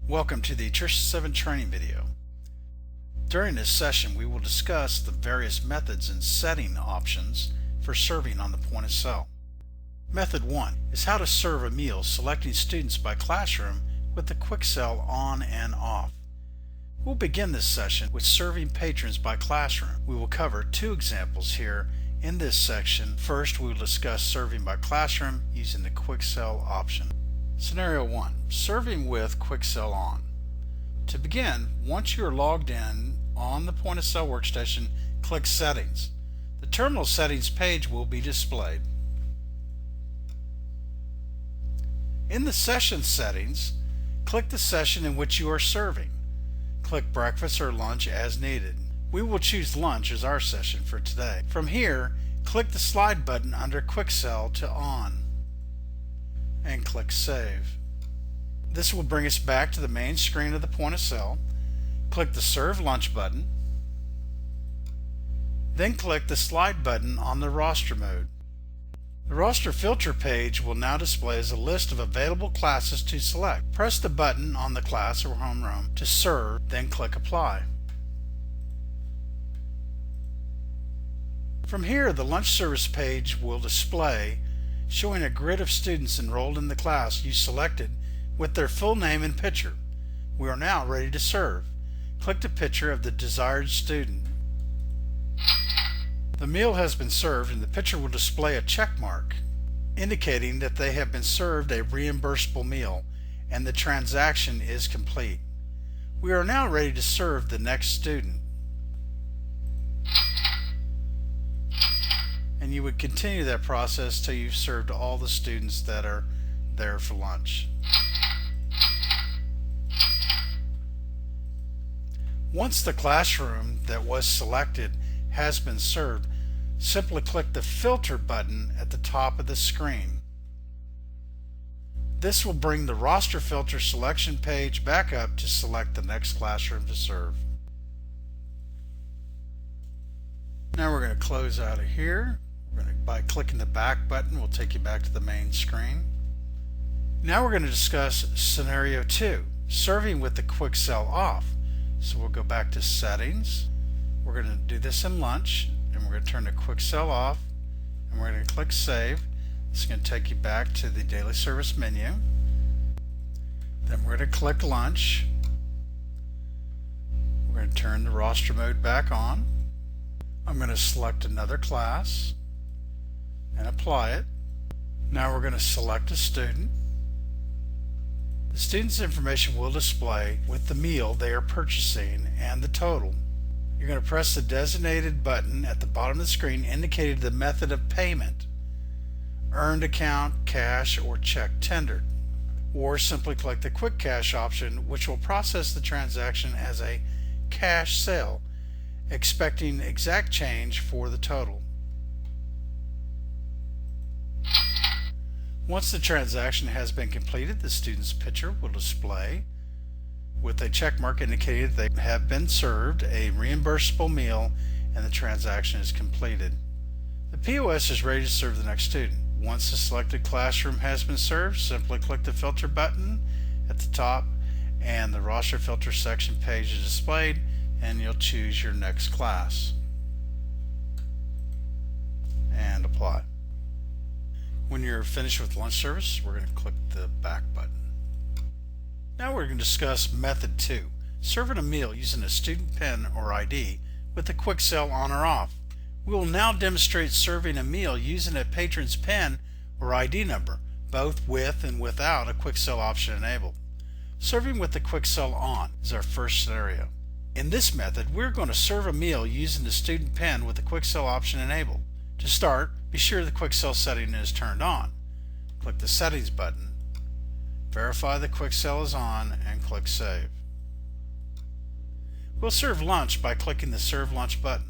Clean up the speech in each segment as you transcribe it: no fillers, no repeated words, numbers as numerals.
Welcome to the Attrition 7 training video. During this session we will discuss the various methods and setting options for serving on the point of sale. Method 1 is how to serve a meal selecting students by classroom with the quick sell on and off. We'll begin this session with serving patrons by classroom. We will cover two examples here in this section. First, we will discuss serving by classroom using the quick sell option. Scenario 1. Serving with quick sell on. To begin, once you are logged in on the point of sale workstation, click Settings. The terminal settings page will be displayed. In the session settings, click the session in which you are serving. Click breakfast or lunch as needed. We will choose lunch as our session for today. From here, click the slide button under quick sell to on and click Save. This will bring us back to the main screen of the point of sale. Click the Serve Lunch button, then click the slide button on the roster mode. The roster filter page will now display as a list of available classes to select. Press the button on the class or homeroom to serve, then click Apply. From here, the lunch service page will display, showing a grid of students enrolled in the class you selected with their full name and picture. We are now ready to serve. Click the picture of the desired student. The meal has been served and the picture will display a check mark indicating that they have been served a reimbursable meal and the transaction is complete. We are now ready to serve the next student. And you would continue that process till you've served all the students that are there for lunch. Once the classroom that was selected has been served, simply click the filter button at the top of the screen. This will bring the roster filter selection page back up to select the next classroom to serve. Now we're going to close out of here. By clicking the back button, we'll take you back to the main screen. Now we're going to discuss scenario 2, serving with the quick sell off. So we'll go back to settings. We're going to do this in lunch, and we're going to turn the quick sell off, and we're going to click Save. This is going to take you back to the daily service menu. Then we're going to click lunch. We're going to turn the roster mode back on. I'm going to select another class and apply it. Now we're going to select a student. The student's information will display with the meal they are purchasing and the total. You're going to press the designated button at the bottom of the screen indicating the method of payment: earned account, cash, or check tendered. Or simply click the quick cash option, which will process the transaction as a cash sale, expecting exact change for the total. Once the transaction has been completed, the student's picture will display with a check mark indicating they have been served a reimbursable meal and the transaction is completed. The POS is ready to serve the next student. Once the selected classroom has been served, simply click the filter button at the top and the roster filter section page is displayed, and you'll choose your next class and apply. When you're finished with lunch service, we're going to click the back button. Now we're going to discuss method 2, serving a meal using a student pen or ID with the quick sell on or off. We will now demonstrate serving a meal using a patron's pen or ID number, both with and without a quick sell option enabled. Serving with the quick sell on is our first scenario. In this method, we're going to serve a meal using the student pen with the quick sell option enabled. To start, be sure the quick sell setting is turned on. Click the settings button, verify the quick sell is on, and click Save. We'll serve lunch by clicking the Serve Lunch button.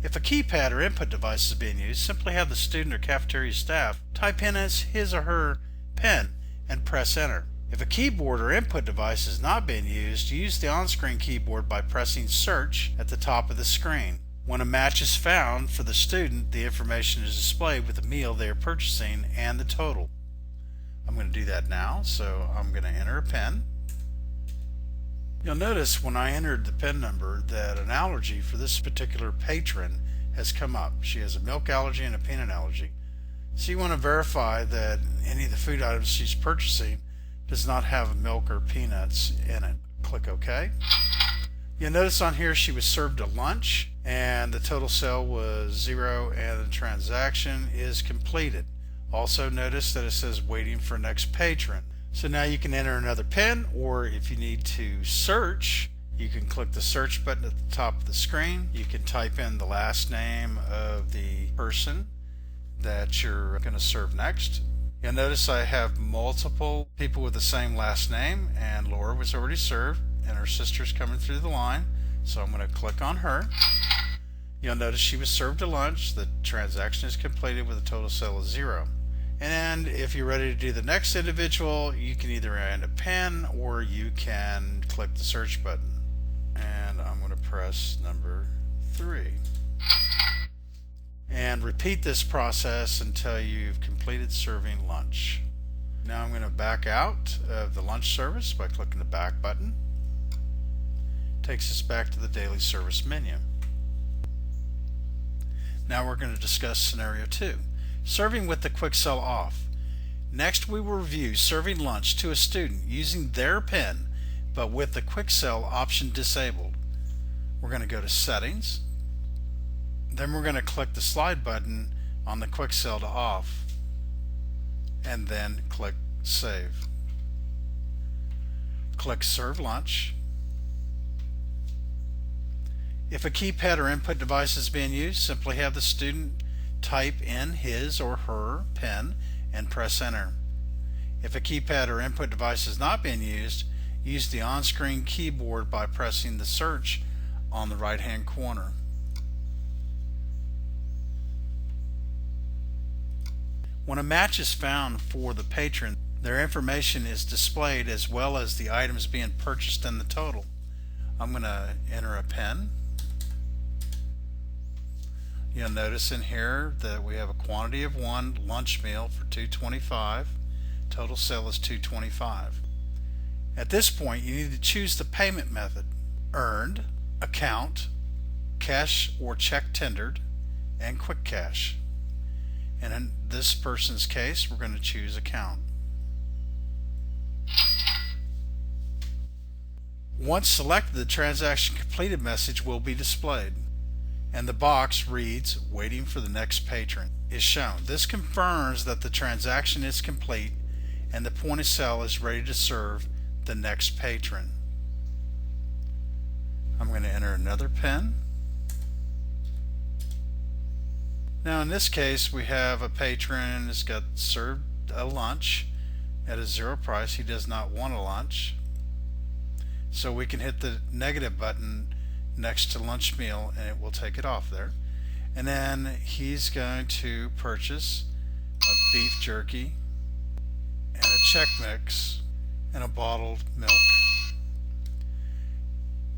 If a keypad or input device is being used, simply have the student or cafeteria staff type in his or her pen and press Enter. If a keyboard or input device is not being used, use the on-screen keyboard by pressing Search at the top of the screen. When a match is found for the student, the information is displayed with the meal they are purchasing and the total. I'm going to do that now, so I'm going to enter a PIN. You'll notice when I entered the PIN number that an allergy for this particular patron has come up. She has a milk allergy and a peanut allergy. So you want to verify that any of the food items she's purchasing does not have milk or peanuts in it. Click OK. You'll notice on here she was served a lunch and the total sale was 0 and the transaction is completed. Also notice that it says waiting for next patron. So now you can enter another PIN, or if you need to search, you can click the search button at the top of the screen. You can type in the last name of the person that you're going to serve next. You'll notice I have multiple people with the same last name, and Laura was already served and her sister's coming through the line, so I'm going to click on her. You'll notice she was served a lunch. The transaction is completed with a total sale of 0. And if you're ready to do the next individual, you can either add a PIN or you can click the search button. And I'm going to press number 3. And repeat this process until you've completed serving lunch. Now I'm going to back out of the lunch service by clicking the back button. Takes us back to the daily service menu. Now we're going to discuss scenario 2. Serving with the quick sell off. Next we will review serving lunch to a student using their PIN but with the quick sell option disabled. We're going to go to settings. Then we're going to click the slide button on the quick sell to off and then click save. Click serve lunch. If a keypad or input device is being used, simply have the student type in his or her PIN and press enter. If a keypad or input device is not being used, use the on-screen keyboard by pressing the search on the right hand corner. When a match is found for the patron, their information is displayed as well as the items being purchased and the total. I'm going to enter a PIN. You'll notice in here that we have a quantity of 1 lunch meal for $2.25. Total sale is $2.25. At this point you need to choose the payment method: earned, account, cash or check tendered, and quick cash. And in this person's case we're going to choose account. Once selected, the transaction completed message will be displayed, and the box reads waiting for the next patron is shown. This confirms that the transaction is complete and the point of sale is ready to serve the next patron. I'm going to enter another PIN. Now in this case we have a patron that's got served a lunch at a 0 price. He does not want a lunch, so we can hit the negative button next to lunch meal and it will take it off there. And then he's going to purchase a beef jerky and a Chex Mix and a bottled milk.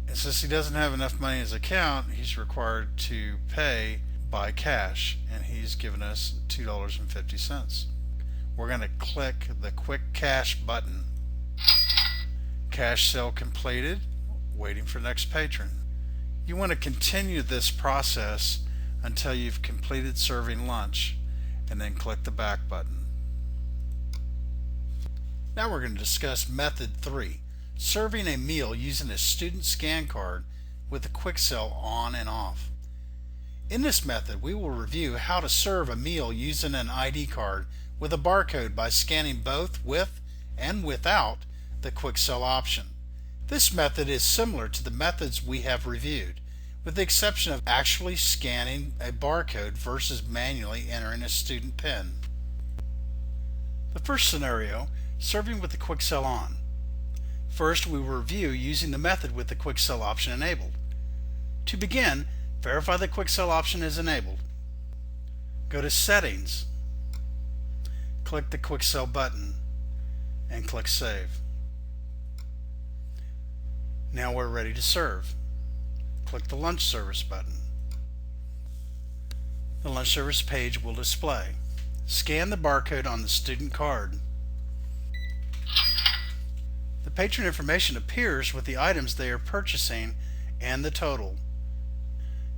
And since he doesn't have enough money in his account, he's required to pay by cash, and he's given us $2.50. We're going to click the quick cash button. Cash sale completed, waiting for next patron. You want to continue this process until you've completed serving lunch, and then click the back button. Now we're going to discuss method 3, serving a meal using a student scan card with the quick sell on and off. In this method we will review how to serve a meal using an ID card with a barcode by scanning both with and without the quick sell option. This method is similar to the methods we have reviewed, with the exception of actually scanning a barcode versus manually entering a student PIN. The first scenario, serving with the quick sell on. First we will review using the method with the quick sell option enabled. To begin, verify the quick sell option is enabled. Go to settings, click the quick sell button and click save. Now we're ready to serve. Click the lunch service button. The lunch service page will display. Scan the barcode on the student card. The patron information appears with the items they are purchasing and the total.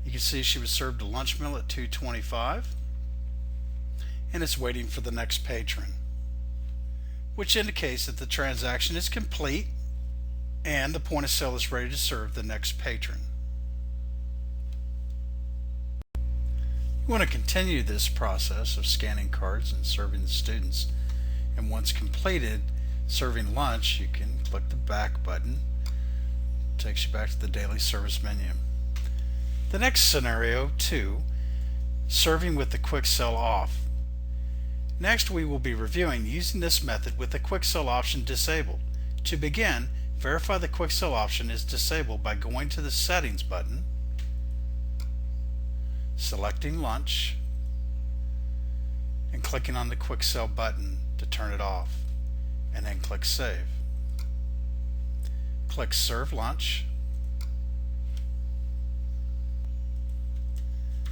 You can see she was served a lunch meal at $2.25 and it's waiting for the next patron, which indicates that the transaction is complete and the point of sale is ready to serve the next patron. You want to continue this process of scanning cards and serving the students, and once completed serving lunch, you can click the back button. It takes you back to the daily service menu. The next scenario 2, serving with the quick sell off. Next, we will be reviewing using this method with the quick sell option disabled. To begin, verify the quick sell option is disabled by going to the settings button, selecting lunch, and clicking on the quick sell button to turn it off, and then click save. Click serve lunch.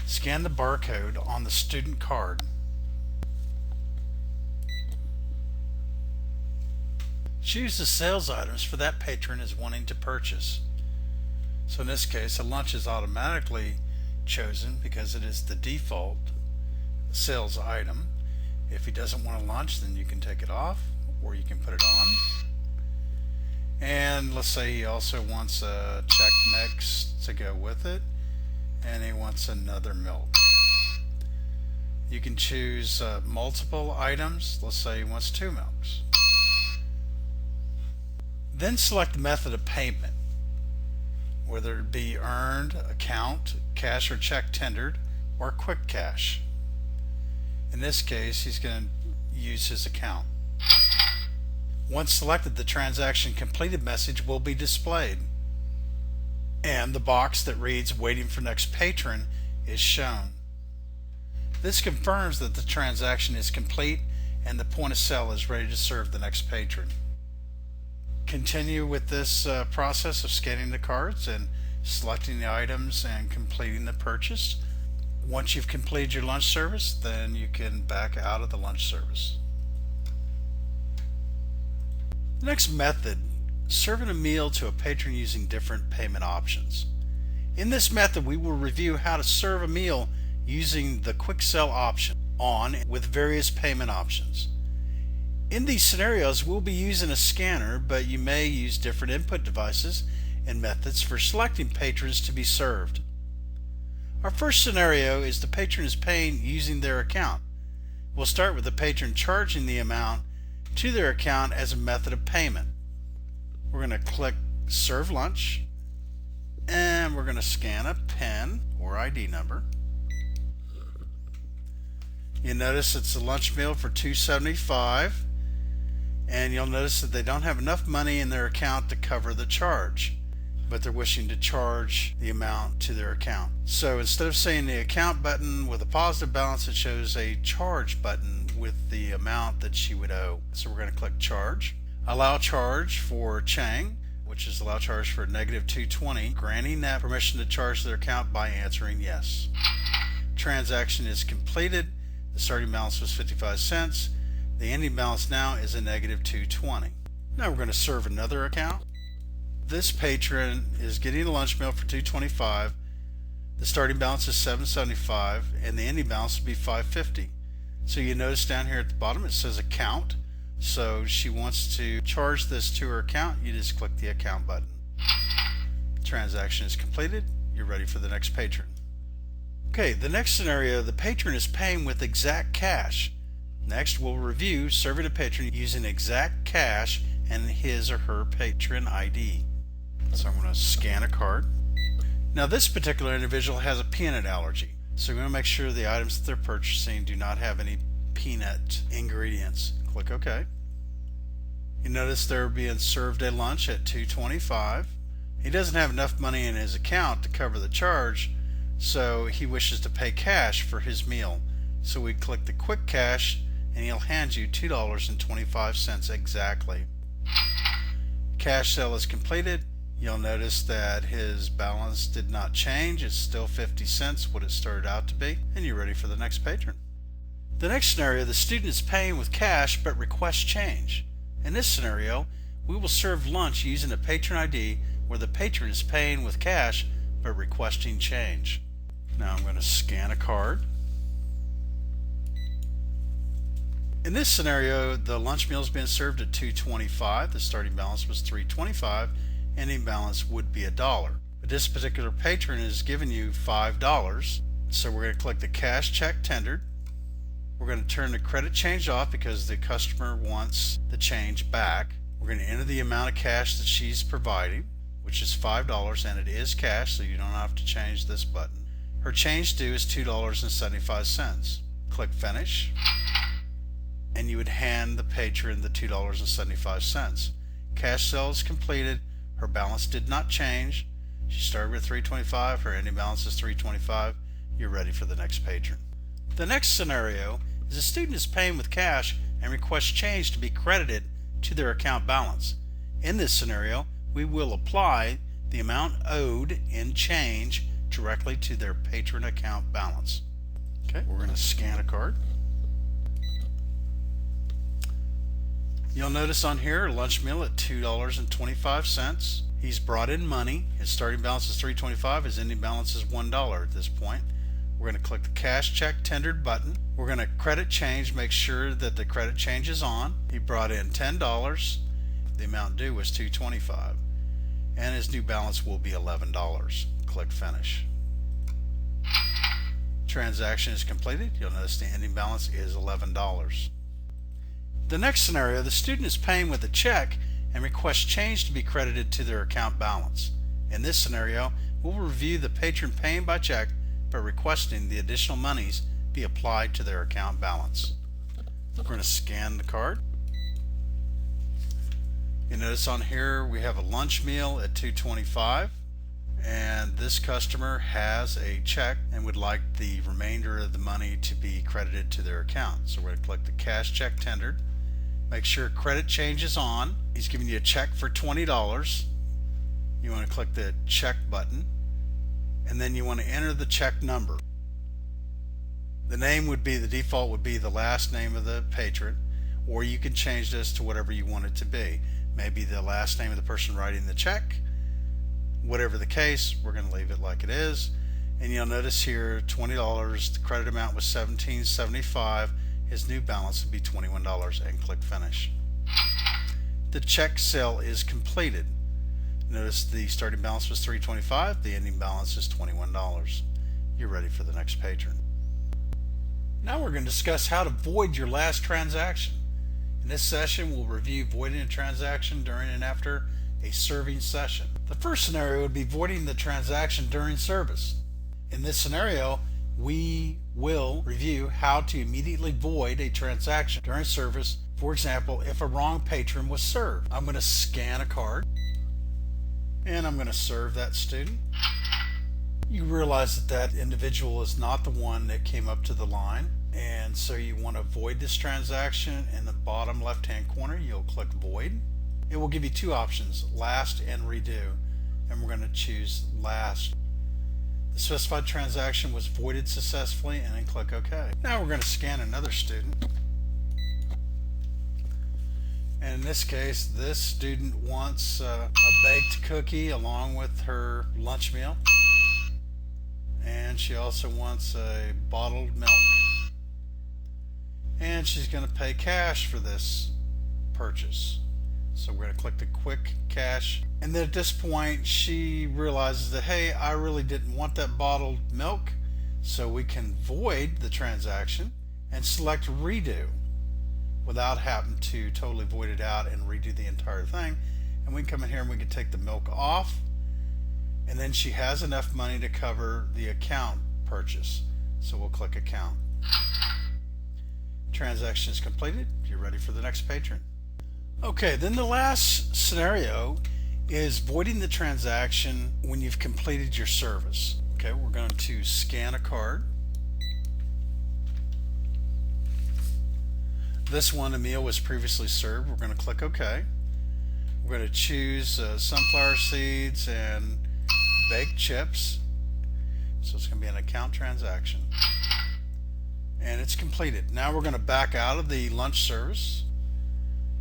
Scan the barcode on the student card. Choose the sales items for that patron is wanting to purchase. So in this case, a lunch is automatically chosen because it is the default sales item. If he doesn't want a lunch, then you can take it off or you can put it on. And let's say he also wants a check mix to go with it, and he wants another milk. You can choose multiple items. Let's say he wants 2 milks. Then select the method of payment, whether it be earned, account, cash or check tendered, or quick cash. In this case, he's going to use his account. Once selected, the transaction completed message will be displayed, and the box that reads waiting for next patron is shown. This confirms that the transaction is complete and the point of sale is ready to serve the next patron. Continue with this process of scanning the cards and selecting the items and completing the purchase. Once you've completed your lunch service, then you can back out of the lunch service. The next method, serving a meal to a patron using different payment options. In this method, we will review how to serve a meal using the quick sell option on with various payment options. In these scenarios, we'll be using a scanner, but you may use different input devices and methods for selecting patrons to be served. Our first scenario is the patron is paying using their account. We'll start with the patron charging the amount to their account as a method of payment. We're going to click Serve Lunch, and we're going to scan a PIN or ID number. You notice it's a lunch meal for $2.75. And you'll notice that they don't have enough money in their account to cover the charge, but they're wishing to charge the amount to their account. So instead of saying the account button with a positive balance, it shows a charge button with the amount that she would owe. So we're going to click charge. Allow charge for Chang, which is allow charge for -220, granting that permission to charge their account by answering yes. Transaction is completed. The starting balance was 55 cents. The ending balance now is a -220. Now we're going to serve another account. This patron is getting a lunch meal for $2.25. The starting balance is $7.75 and the ending balance will be $5.50. So you notice down here at the bottom it says account. So she wants to charge this to her account. You just click the account button. Transaction is completed. You're ready for the next patron. Okay, the next scenario, the patron is paying with exact cash. Next, we'll review serving a patron using exact cash and his or her patron ID. So I'm going to scan a card. Now this particular individual has a peanut allergy, so we're going to make sure the items that they're purchasing do not have any peanut ingredients. Click OK. You notice they're being served a lunch at $2.25. He doesn't have enough money in his account to cover the charge, so he wishes to pay cash for his meal. So we click the quick cash and he'll hand you $2.25 exactly. Cash sale is completed. You'll notice that his balance did not change. It's still 50 cents what it started out to be, and you're ready for the next patron. The next scenario, the student is paying with cash but requests change. In this scenario, we will serve lunch using a patron ID where the patron is paying with cash but requesting change. Now I'm going to scan a card. In this scenario, the lunch meal is being served at $2.25. The starting balance was $3.25. Ending balance would be $1. But this particular patron is giving you $5. So we're going to click the cash check tendered. We're going to turn the credit change off because the customer wants the change back. We're going to enter the amount of cash that she's providing, which is $5, and it is cash, so you don't have to change this button. Her change due is $2.75. Click finish, and you would hand the patron the $2.75. Cash sale is completed. Her balance did not change. She started with $3.25. Her ending balance is $3.25. You're ready for the next patron. The next scenario is a student is paying with cash and requests change to be credited to their account balance. In this scenario, we will apply the amount owed in change directly to their patron account balance. Okay, we're going to scan a card. You'll notice on here lunch meal at $2.25. He's brought in money. His starting balance is $3.25. His ending balance is $1 at this point. We're going to click the cash check tendered button. We're going to credit change, make sure that the credit change is on. He brought in $10. The amount due was $2.25. And his new balance will be $11. Click finish. Transaction is completed. You'll notice the ending balance is $11. The next scenario, the student is paying with a check and requests change to be credited to their account balance. In this scenario, we'll review the patron paying by check but requesting the additional monies be applied to their account balance. We're going to scan the card. You notice on here we have a lunch meal at $2.25, and this customer has a check and would like the remainder of the money to be credited to their account. So we're going to click the cash check tendered. Make sure credit change is on. He's giving you a check for $20. You want to click the check button, and then you want to enter the check number. The name would be, the default would be the last name of the patron, or you can change this to whatever you want it to be. Maybe the last name of the person writing the check. Whatever the case, we're going to leave it like it is. And you'll notice here $20, the credit amount was $17.75. His new balance would be $21, and click finish. The check sale is completed. Notice the starting balance was $3.25. The ending balance is $21. You're ready for the next patron. Now we're going to discuss how to void your last transaction. In this session, we'll review voiding a transaction during and after a serving session. The first scenario would be voiding the transaction during service. In this scenario, we will review how to immediately void a transaction during service. For example, if a wrong patron was served. I'm going to scan a card, and I'm going to serve that student. You realize that that individual is not the one that came up to the line, and so you want to void this transaction. In the bottom left hand corner, you'll click void. It will give you two options, last and redo, and we're going to choose last. The specified transaction was voided successfully, and then click OK. Now we're going to scan another student. And in this case, this student wants a baked cookie along with her lunch meal. And she also wants a bottled milk. And she's going to pay cash for this purchase. So we're going to click the quick cash. And then at this point, she realizes that, hey, I really didn't want that bottled milk. So we can void the transaction and select redo, without having to totally void it out and redo the entire thing. And we can come in here and we can take the milk off, and then she has enough money to cover the account purchase. So we'll click account. Transaction is completed. You're ready for the next patron. Okay, then the last scenario is voiding the transaction when you've completed your service. Okay, we're going to scan a card. This one, a meal was previously served. We're going to click OK. We're going to choose sunflower seeds and baked chips. So it's going to be an account transaction. And it's completed. Now we're going to back out of the lunch service.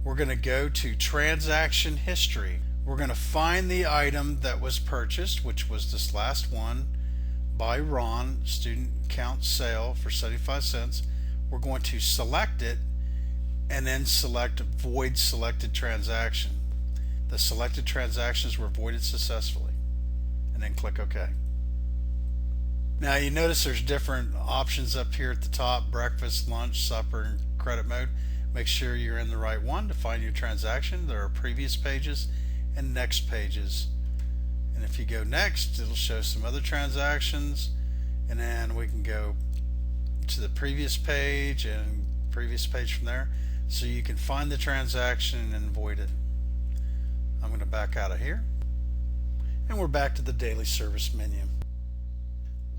we're going to go to transaction history. We're going to find the item that was purchased, which was this last one by Ron, student account sale for 75 cents. We're going to select it and then select void selected transaction. The selected transactions were voided successfully, and then click OK. Now you notice there's different options up here at the top: breakfast, lunch, supper, and credit mode. Make sure you're in the right one to find your transaction. There are previous pages and next pages, and if you go next, it'll show some other transactions, and then we can go to the previous page and previous page from there, so you can find the transaction and void it. I'm going to back out of here, and we're back to the daily service menu.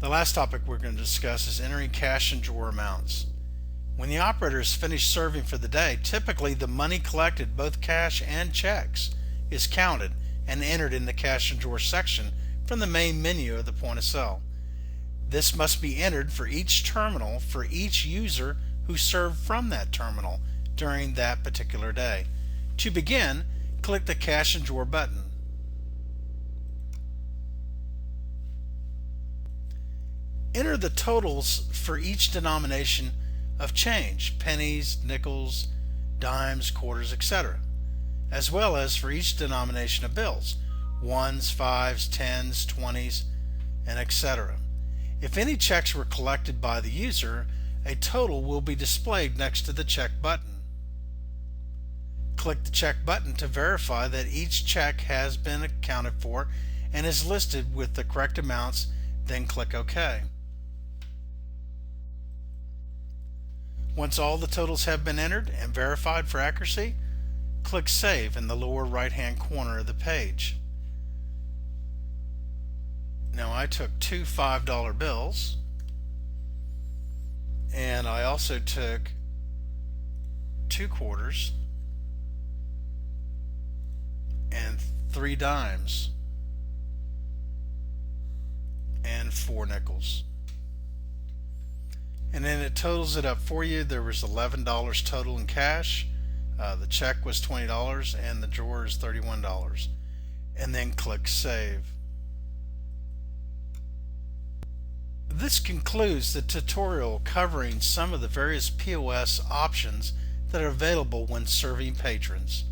The last topic we're going to discuss is entering cash and drawer amounts. When the operator is finished serving for the day, typically the money collected, both cash and checks, is counted and entered in the cash and drawer section from the main menu of the point of sale. This must be entered for each terminal for each user who served from that terminal during that particular day. To begin, click the cash and drawer button. Enter the totals for each denomination of change: pennies, nickels, dimes, quarters, etc., as well as for each denomination of bills: ones, fives, tens, 20s, and etc. If any checks were collected by the user, a total will be displayed next to the check button. Click the check button to verify that each check has been accounted for and is listed with the correct amounts, then click OK. Once all the totals have been entered and verified for accuracy, click Save in the lower right hand corner of the page. Now I took two $5 bills, and I also took 2 quarters and 3 dimes and 4 nickels. And then it totals it up for you. There was $11 total in cash, the check was $20, and the drawer is $31. And then click Save. This concludes the tutorial covering some of the various POS options that are available when serving patrons.